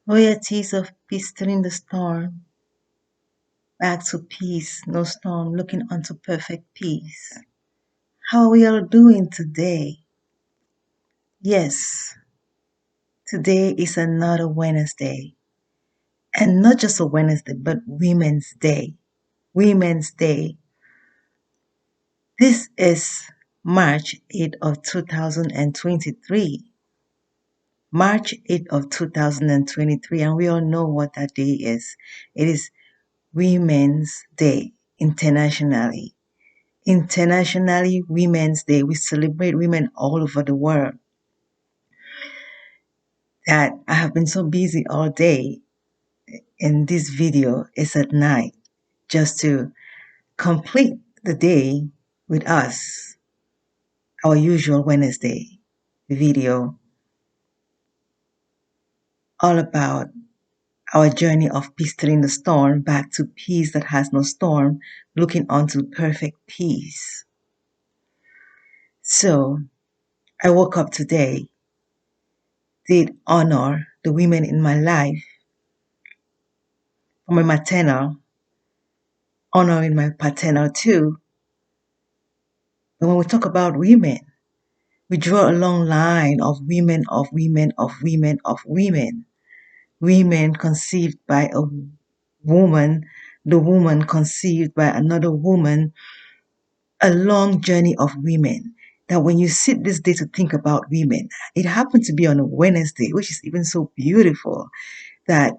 Royalties of peace in the storm, back to peace, no storm, looking unto perfect peace. How are we all doing today? Yes, today is another Wednesday. And not just a Wednesday, but Women's Day. Women's Day. This is March 8th of 2023. March 8th of 2023, and we all know what that day is. It is Women's Day internationally. Internationally, Women's Day. We celebrate women all over the world. That I have been so busy all day, and this video is at night just to complete the day with us, our usual Wednesday video, all about our journey of peace in the storm, back to peace that has no storm, looking onto perfect peace. So I woke up today, did honor the women in my life, from my maternal, honoring my paternal too. But when we talk about women, we draw a long line of women, of women, of women, of women. Women conceived by a woman, the woman conceived by another woman, a long journey of women. That when you sit this day to think about women, it happened to be on a Wednesday, which is even so beautiful, that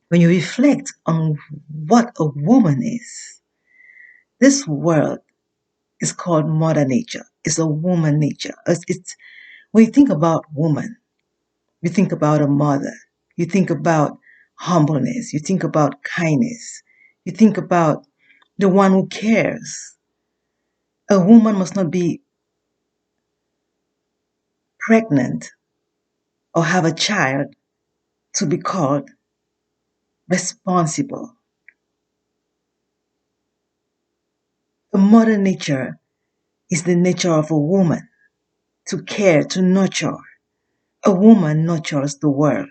when you reflect on what a woman is, this world is called Mother Nature. It's a woman nature. It's when you think about woman, you think about a mother. You think about humbleness. You think about kindness. You think about the one who cares. A woman must not be pregnant or have a child to be called responsible. The mother nature is the nature of a woman, to care, to nurture. A woman nurtures the world.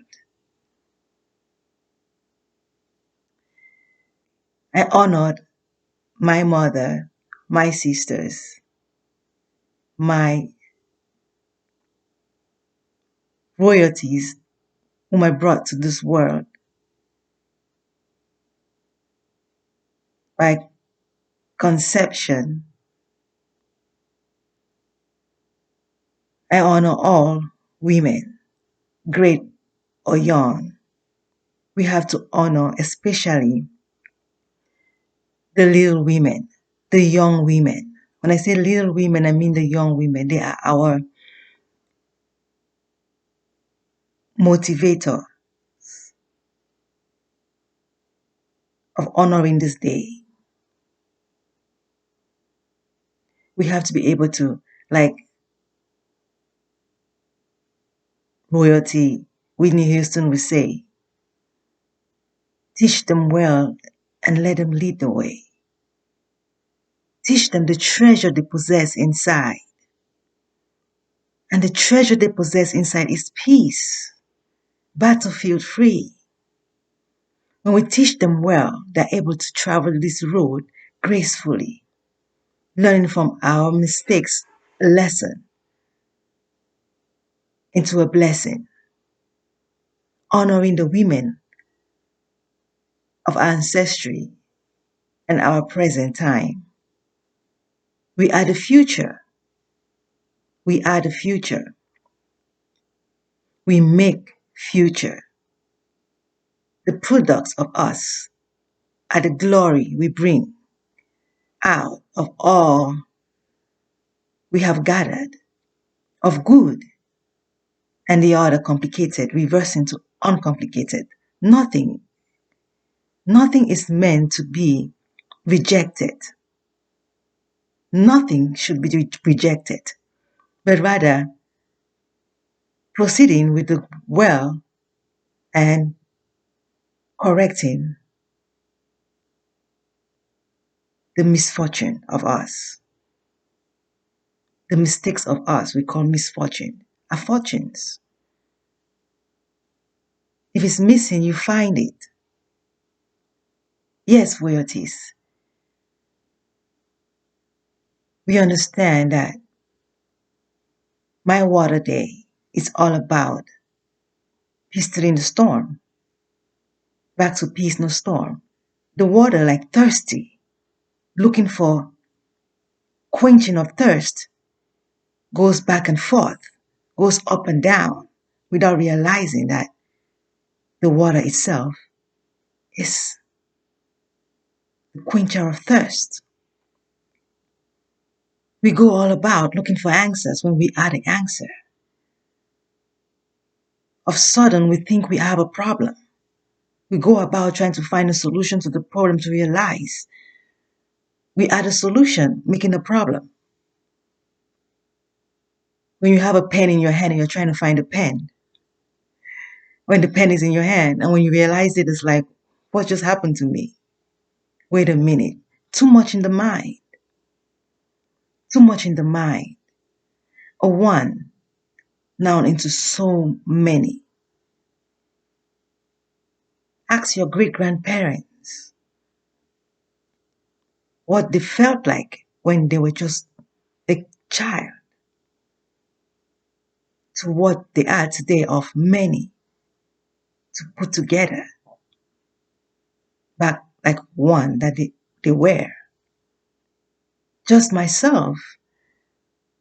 I honored my mother, my sisters, my royalties whom I brought to this world by conception. I honor all women, great or young. We have to honor especially the little women, the young women. When I say little women, I mean the young women. They are our motivator of honoring this day. We have to be able to, like royalty, Whitney Houston would say, teach them well and let them lead the way. Teach them the treasure they possess inside. And the treasure they possess inside is peace, battlefield free. When we teach them well, they're able to travel this road gracefully, learning from our mistakes a lesson into a blessing, honoring the women of our ancestry and our present time. We are the future. We are the future. We make future. The products of us are the glory we bring out of all we have gathered of good and the other complicated, reverse into uncomplicated. Nothing is meant to be rejected. Nothing should be rejected, but rather proceeding with the well and correcting the misfortune of us. The mistakes of us we call misfortune, are fortunes. If it's missing, you find it. Yes, royalties. We understand that my water day is all about history in the storm. Back to peace, no storm. The water, like thirsty, looking for quenching of thirst, goes back and forth, goes up and down without realizing that the water itself is the quencher of thirst. We go all about looking for answers when we are the answer. Of sudden, we think we have a problem. We go about trying to find a solution to the problem to realize we are the solution, making the problem. When you have a pen in your hand and you're trying to find a pen, when the pen is in your hand and when you realize it, it's like, what just happened to me? Wait a minute. Too much in the mind. Too much in the mind. A one now into so many. Ask your great grandparents what they felt like when they were just a child to what they are today of many to put together back like one that they were. Just myself,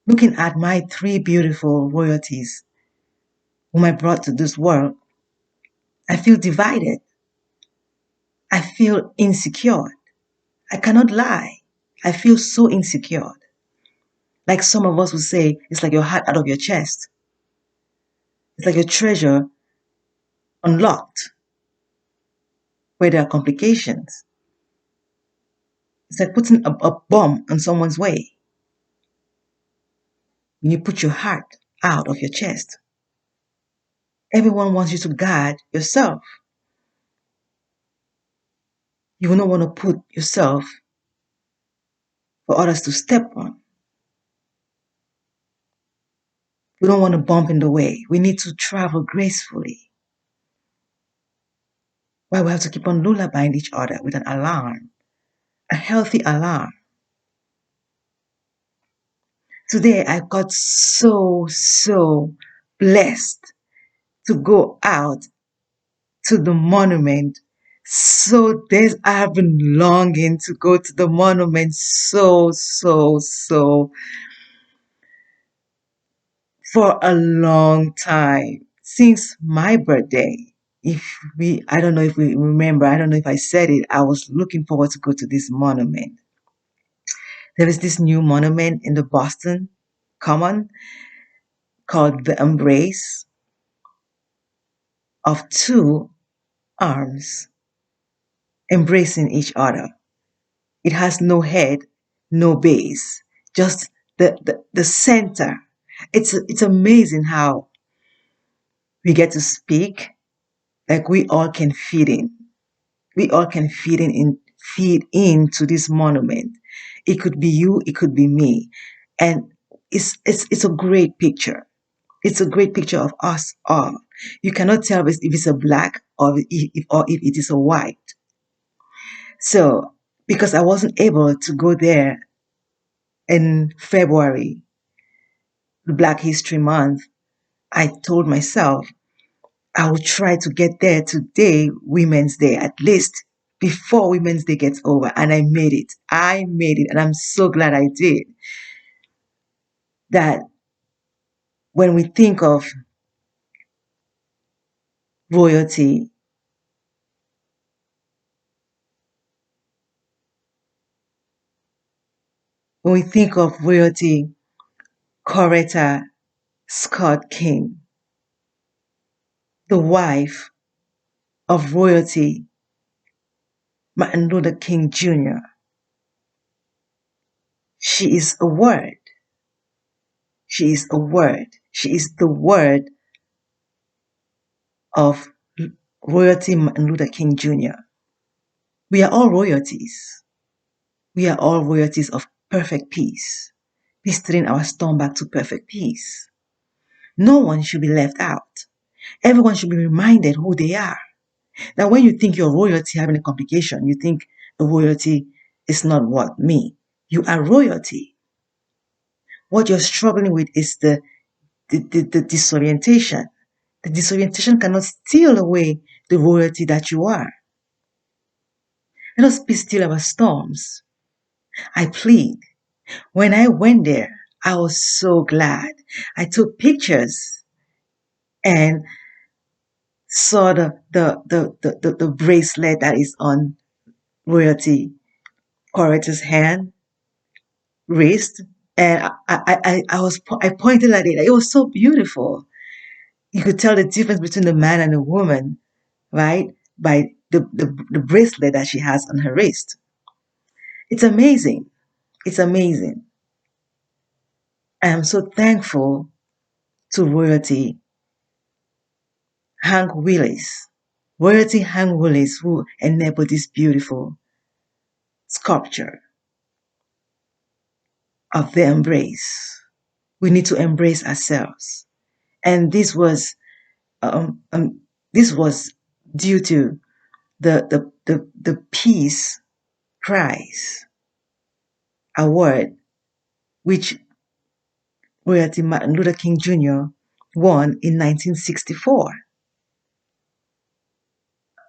looking at my three beautiful royalties whom I brought to this world, I feel divided. I feel insecure. I cannot lie. I feel so insecure. Like some of us would say, it's like your heart out of your chest. It's like your treasure unlocked where there are complications. It's like putting a bomb on someone's way. When you put your heart out of your chest, everyone wants you to guard yourself. You will not want to put yourself for others to step on. We don't want to bump in the way. We need to travel gracefully. Why we have to keep on lullabying each other with an alarm, a healthy alarm. Today I got so blessed to go out to the monument. So days I have been longing to go to the monument so for a long time. Since my birthday. I don't know if we remember, I don't know if I said it, I was looking forward to go to this monument. There is this new monument in the Boston Common called the Embrace of Two Arms embracing each other. It has no head, no base, just the center. It's amazing how we get to speak, like we all can fit in. We all can feed into this monument. It could be you, it could be me. And it's a great picture. It's a great picture of us all. You cannot tell if it's a black or if it is a white. So, because I wasn't able to go there in February, Black History Month, I told myself I will try to get there today, Women's Day, at least before Women's Day gets over. And I made it. I made it. And I'm so glad I did. That when we think of royalty, when we think of royalty, Coretta Scott King, the wife of royalty, Martin Luther King Jr., she is a word. She is a word. She is the word of royalty Martin Luther King Jr. We are all royalties. We are all royalties of perfect peace, restoring our storm back to perfect peace. No one should be left out. Everyone should be reminded who they are. Now, when you think you're royalty having a complication, you think a royalty is not what me. You are royalty. What you're struggling with is the disorientation. The disorientation cannot steal away the royalty that you are. Let us be still our storms. I plead. When I went there, I was so glad. I took pictures and saw the bracelet that is on royalty Coretta's hand, wrist, and I pointed at it. It was so beautiful. You could tell the difference between the man and the woman, right? By the bracelet that she has on her wrist. It's amazing. It's amazing. I am so thankful to royalty Hank Willis. Royalty Hank Willis, who enabled this beautiful sculpture of the embrace. We need to embrace ourselves. And um, um, this was due to the Peace Prize award, which Royalty Martin Luther King Jr. won in 1964.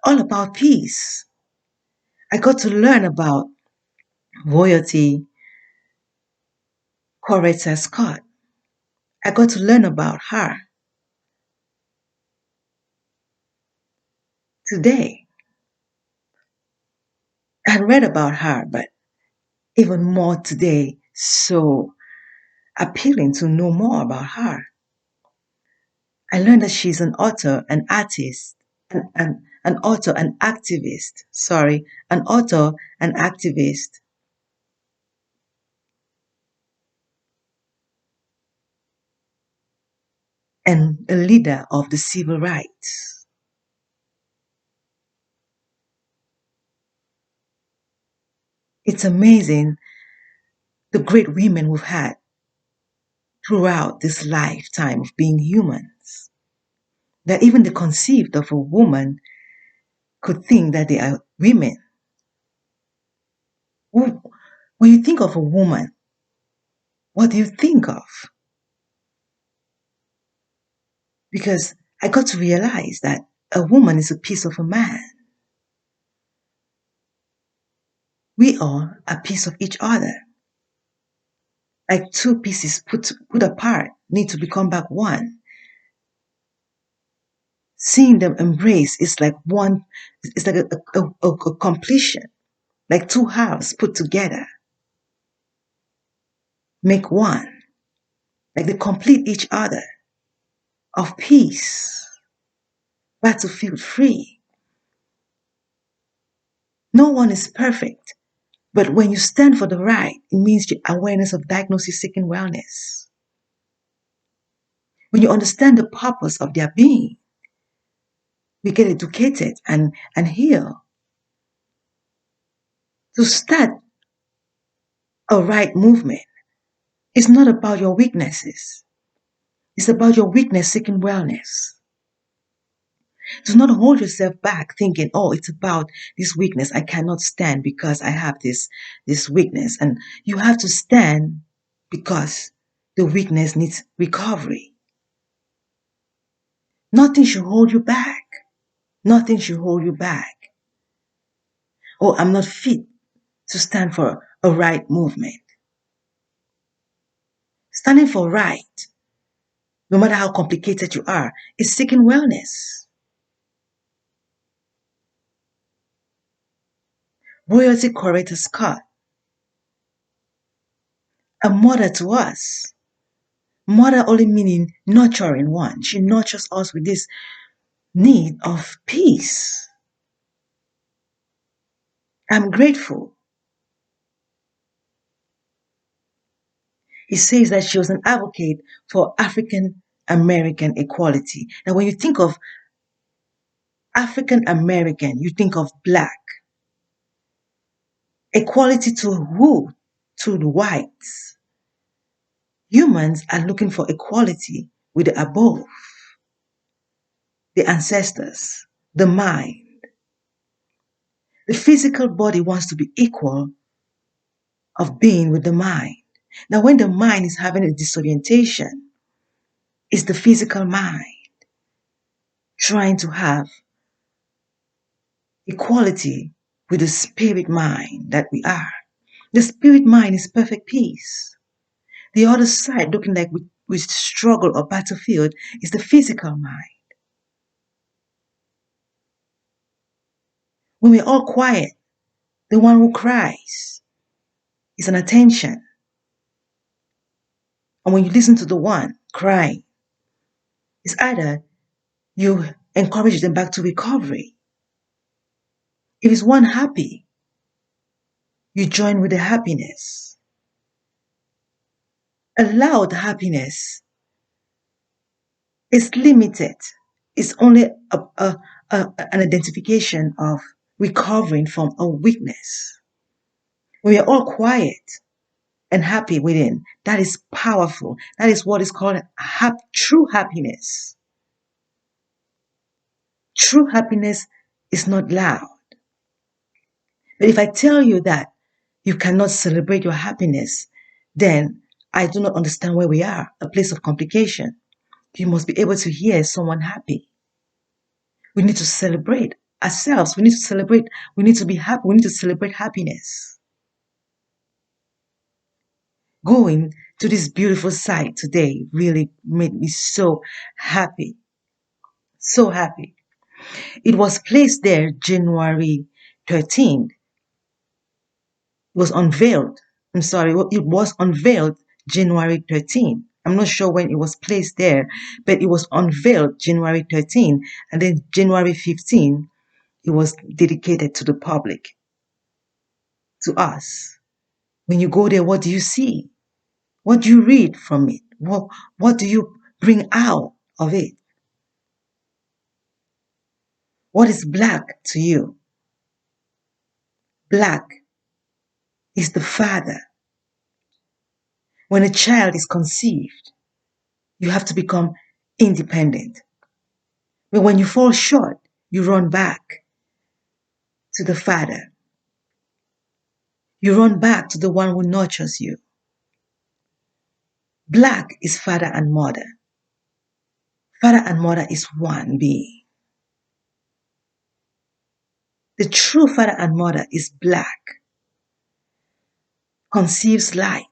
All about peace. I got to learn about royalty Coretta Scott. I got to learn about her today. I read about her, but even more today, so appealing to know more about her. I learned that she's an author, an artist, an author, an activist. Sorry, an author, an activist, and a leader of the civil rights. It's amazing the great women we've had throughout this lifetime of being humans. That even the conceived of a woman could think that they are women. When you think of a woman, what do you think of? Because I got to realize that a woman is a piece of a man. We are a piece of each other. Like two pieces put apart need to become back one. Seeing them embrace is like one, it's like a completion, like two halves put together make one, like they complete each other of peace, battlefield free. No one is perfect, but when you stand for the right, it means your awareness of diagnosis seeking wellness. When you understand the purpose of their being, we get educated and heal. To start a right movement, it's not about your weaknesses. It's about your weakness seeking wellness. Do not hold yourself back thinking, oh, it's about this weakness. I cannot stand because I have this weakness. And you have to stand because the weakness needs recovery. Nothing should hold you back. Nothing should hold you back. Oh, I'm not fit to stand for a right movement. Standing for right, no matter how complicated you are, is seeking wellness. Royalty Coretta Scott, a mother to us. Mother only meaning nurturing one. She nurtures us with this need of peace. I'm grateful. He says that she was an advocate for African American equality. Now, when you think of African American, you think of black. Equality to who? To the whites. Humans are looking for equality with the above. the ancestors, the mind. The physical body wants to be equal of being with the mind. Now, when the mind is having a disorientation, it's the physical mind trying to have equality with the spirit mind that we are. The spirit mind is perfect peace. The other side, looking like we struggle or battlefield, is the physical mind. When we're all quiet, the one who cries is an attention. And when you listen to the one crying, it's either you encourage them back to recovery. If it's one happy, you join with the happiness. Allow the happiness. It's limited. It's only an identification of recovering from a weakness. When we are all quiet and happy within, that is powerful. That is what is called true happiness. True happiness is not loud. But if I tell you that you cannot celebrate your happiness, then I do not understand where we are, a place of complication. You must be able to hear someone happy. We need to celebrate ourselves. We need to celebrate. We need to be happy. We need to celebrate happiness. Going to this beautiful site today really made me so happy. So happy. It was placed there January 13th. It was unveiled. I'm sorry, it was unveiled January 13th. I'm not sure when it was placed there, but it was unveiled January 13th. And then January 15th, it was dedicated to the public, to us. When you go there, what do you see? What do you read from it? What do you bring out of it? What is black to you? Black is the father. When a child is conceived, you have to become independent. But when you fall short, you run back to the father. You run back to the one who nurtures you. Black is father and mother. Father and mother is one being. The true father and mother is black, conceives light.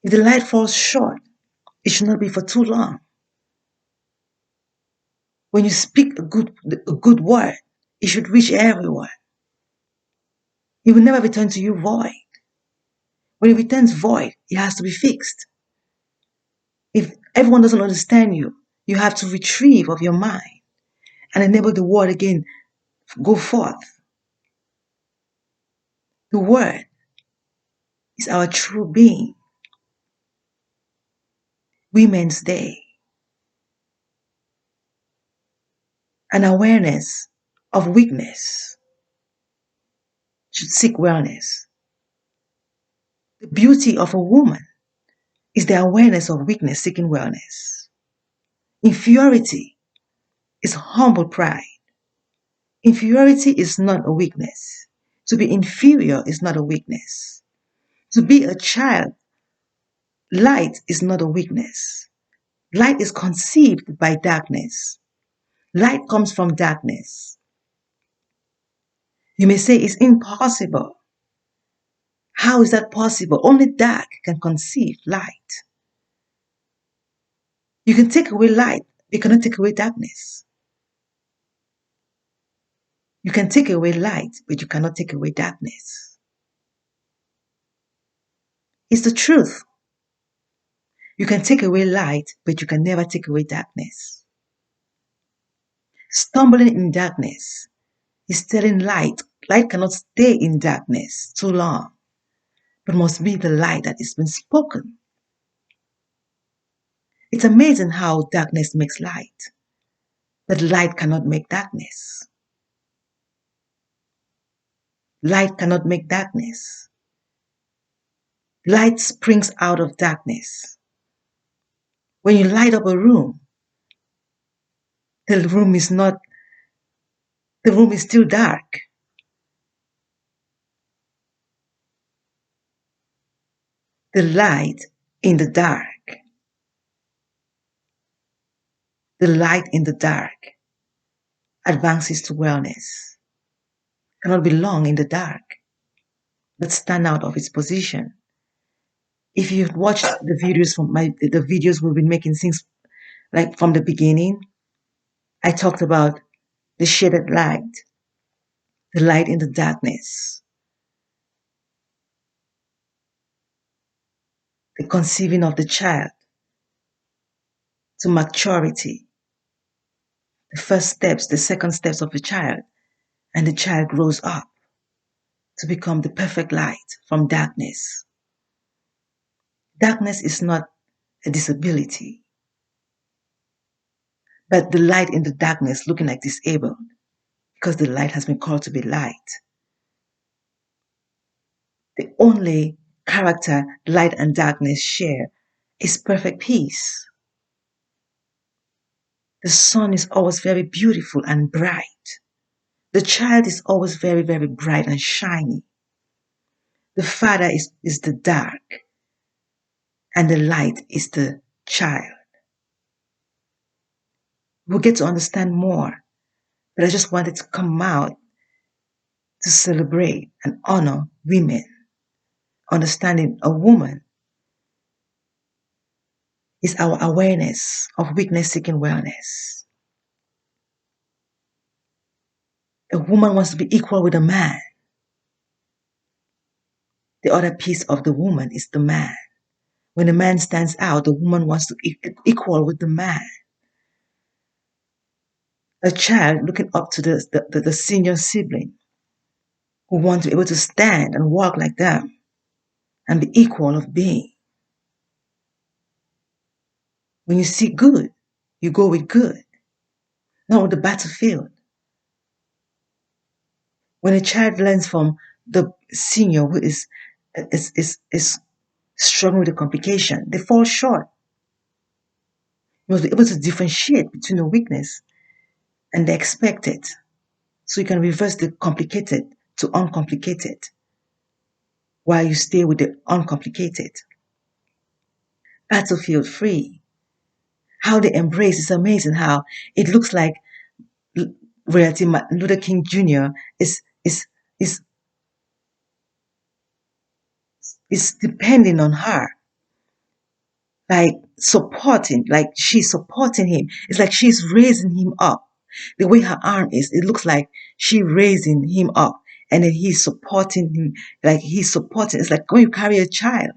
If the light falls short, it should not be for too long. When you speak a good word, it should reach everyone. It will never return to you void. When it returns void, it has to be fixed. If everyone doesn't understand you, you have to retrieve of your mind and enable the word again go forth. The word is our true being. Women's Day. An awareness of weakness should seek wellness. The beauty of a woman is the awareness of weakness seeking wellness. Inferiority is humble pride. Inferiority is not a weakness. To be inferior is not a weakness. To be a child, light is not a weakness. Light is conceived by darkness. Light comes from darkness. You may say it's impossible. How is that possible? Only dark can conceive light. You can take away light, you cannot take away darkness. You can take away light, but you cannot take away darkness. It's the truth. You can take away light, but you can never take away darkness. Stumbling in darkness is telling light. Light cannot stay in darkness too long, but must be the light that has been spoken. It's amazing how darkness makes light, but light cannot make darkness. Light cannot make darkness. Light springs out of darkness. When you light up a room, The room is not, the room is still dark. The light in the dark, the light in the dark advances to wellness. Cannot be long in the dark, but stand out of its position. If you've watched the videos from the videos we've been making since like from the beginning, I talked about the shaded light, the light in the darkness, the conceiving of the child to maturity, the first steps, the second steps of the child, and the child grows up to become the perfect light from darkness. Darkness is not a disability, but the light in the darkness looking like disabled because the light has been called to be light. The only character light and darkness share is perfect peace. The sun is always very beautiful and bright. The child is always very, very bright and shiny. The father is the dark, and the light is the child. We'll get to understand more, but I just wanted to come out to celebrate and honor women, understanding a woman is our awareness of weakness seeking wellness. A woman wants to be equal with a man. The other piece of the woman is the man. When the man stands out, the woman wants to equal with the man. A child looking up to the senior sibling who wants to be able to stand and walk like them and be equal of being. When you see good, you go with good, not with the battlefield. When a child learns from the senior who is struggling with a complication, they fall short. You must be able to differentiate between the weakness and the expected, so you can reverse the complicated to uncomplicated while you stay with the uncomplicated. Battlefield free. How they embrace is amazing. How it looks like Royalty Martin Luther King Jr. Is is depending on her, like supporting, like she's supporting him. It's like she's raising him up. The way her arm is, it looks like she raising him up, and then he's supporting him, like he's supporting. It's like when you carry a child.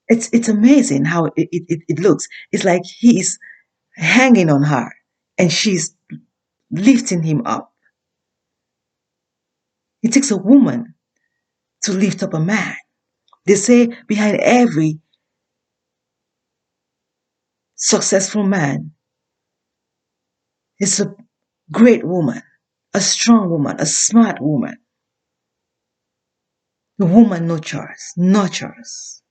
It's amazing how it looks. It's like he is hanging on her, and she's lifting him up. It takes a woman to lift up a man. They say behind every successful man is a great woman, a strong woman, a smart woman. The woman nurtures.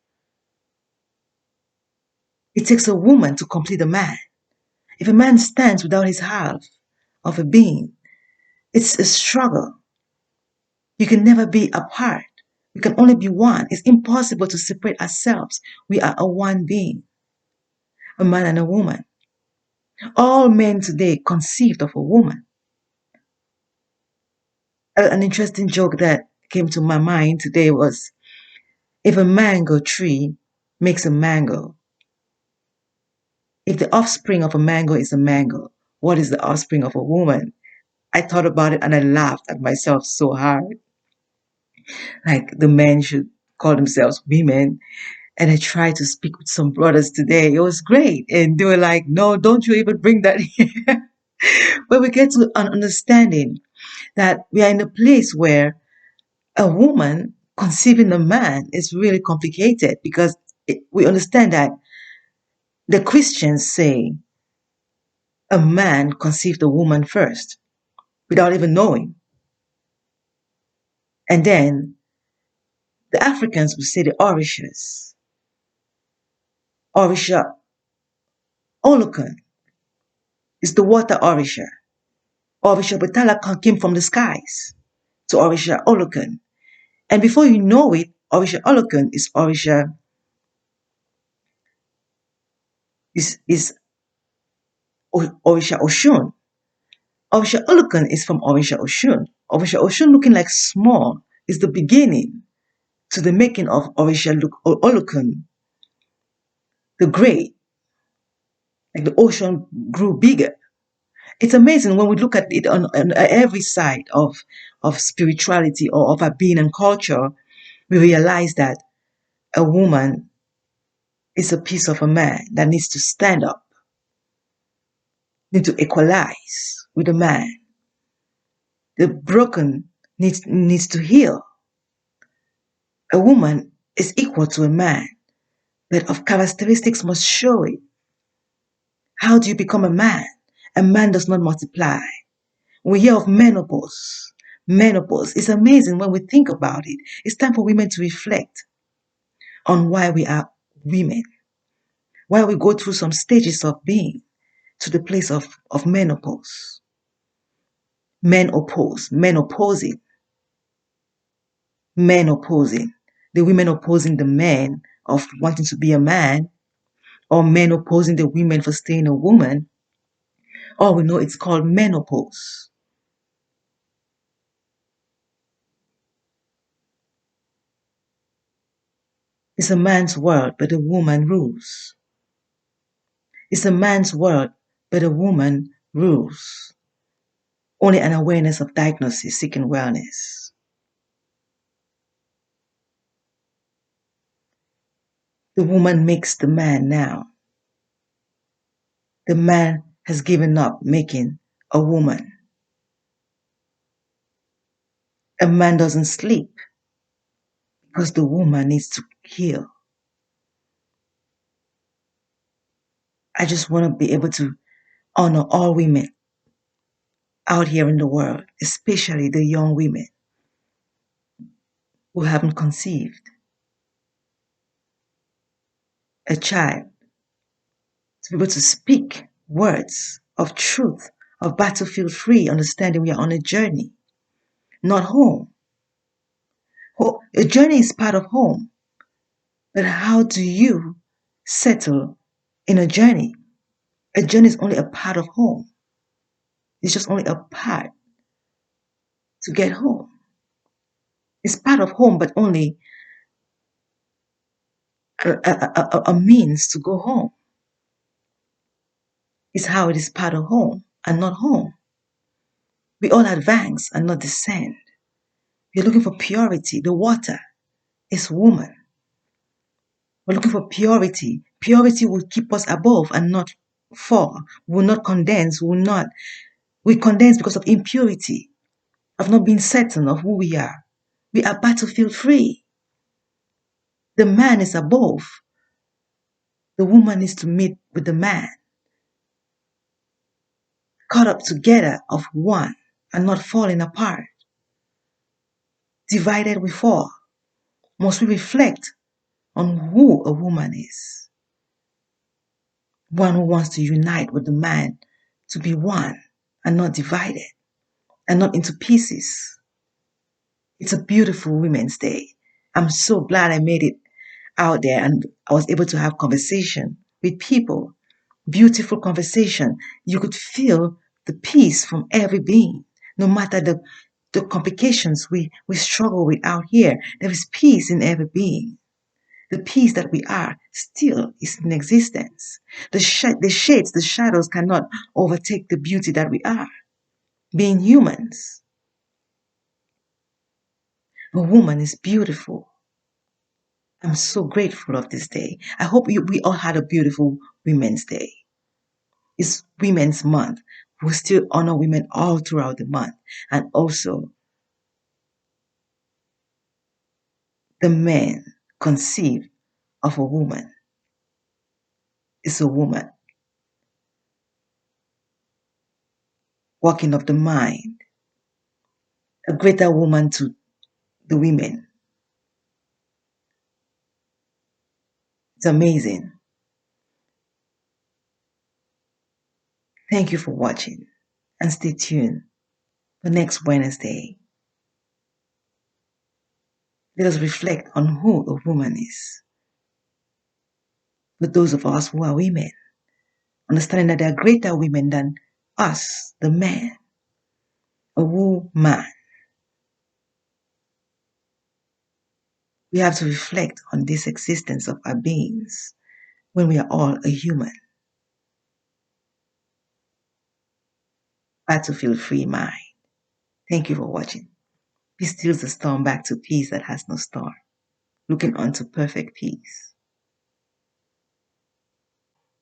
It takes a woman to complete a man. If a man stands without his half of a being, it's a struggle. You can never be apart. We can only be one. It's impossible to separate ourselves. We are a one being, a man and a woman. All men today conceived of a woman. An interesting joke that came to my mind today was, if a mango tree makes a mango, if the offspring of a mango is a mango, what is the offspring of a woman? I thought about it and I laughed at myself so hard. Like the men should call themselves women. And I tried to speak with some brothers today. It was great. And they were like, no, don't you even bring that here. But we get to an understanding that we are in a place where a woman conceiving a man is really complicated, because we understand that the Christians say a man conceived a woman first without even knowing. And then the Africans would say the Orishas, Orisha Olukan, It's the water Orisha. Orisha Batala came from the skies to Orisha Olokun. And before you know it, Orisha Olokun is Orisha Oshun. Orisha Olokun is from Orisha Oshun. Orisha Oshun looking like small is the beginning to the making of Orisha Olokun, the great, like the ocean grew bigger. It's amazing when we look at it on every side of spirituality or of our being and culture, we realize that a woman is a piece of a man that needs to stand up, needs to equalize with a man. The broken needs to heal. A woman is equal to a man, but of characteristics must show it. How do you become a man? A man does not multiply. We hear of menopause. Menopause is amazing when we think about it. It's time for women to reflect on why we are women, why we go through some stages of being to the place of menopause. Men oppose, men opposing, men opposing, the women opposing the men of wanting to be a man, or men opposing the women for staying a woman. All we know it's called menopause. It's a man's world, but a woman rules. It's a man's world, but a woman rules. Only an awareness of diagnosis seeking wellness. The woman makes the man now. The man has given up making a woman. A man doesn't sleep because the woman needs to heal. I just want to be able to honor all women out here in the world, especially the young women who haven't conceived a child, to be able to speak words of truth, of battlefield free, understanding we are on a journey, not home. A journey is part of home, but how do you settle in a journey? A journey is only a part of home. It's just only a part to get home. It's part of home, but only a means to go home. It's how it is part of home and not home. We all advance and not descend. We're looking for purity. The water is woman. We're looking for purity. Purity will keep us above and not fall. We will not condense. We condense because of impurity, of not being certain of who we are. We are battlefield free. The man is above. The woman needs to meet with the man. Caught up together of one and not falling apart. Divided we fall. Must we reflect on who a woman is? One who wants to unite with the man to be one and not divided and not into pieces. It's a beautiful Women's Day. I'm so glad I made it out there and I was able to have conversation with people. Beautiful conversation. You could feel the peace from every being. No matter the complications we struggle with out here, there is peace in every being. The peace that we are still is in existence. The shades, the shadows cannot overtake the beauty that we are. Being humans. A woman is beautiful. I'm so grateful of this day. I hope we all had a beautiful Women's Day. It's Women's Month. We'll still honor women all throughout the month. And also, the man conceived of a woman is a woman. Working of the mind. A greater woman to the women. It's amazing. Thank you for watching and stay tuned for next Wednesday. Let us reflect on who a woman is. For those of us who are women, understanding that there are greater women than us, the man, a woman. We have to reflect on this existence of our beings when we are all a human. Battlefield free mind. Thank you for watching. Peace steals the storm back to peace that has no storm. Looking on to perfect peace.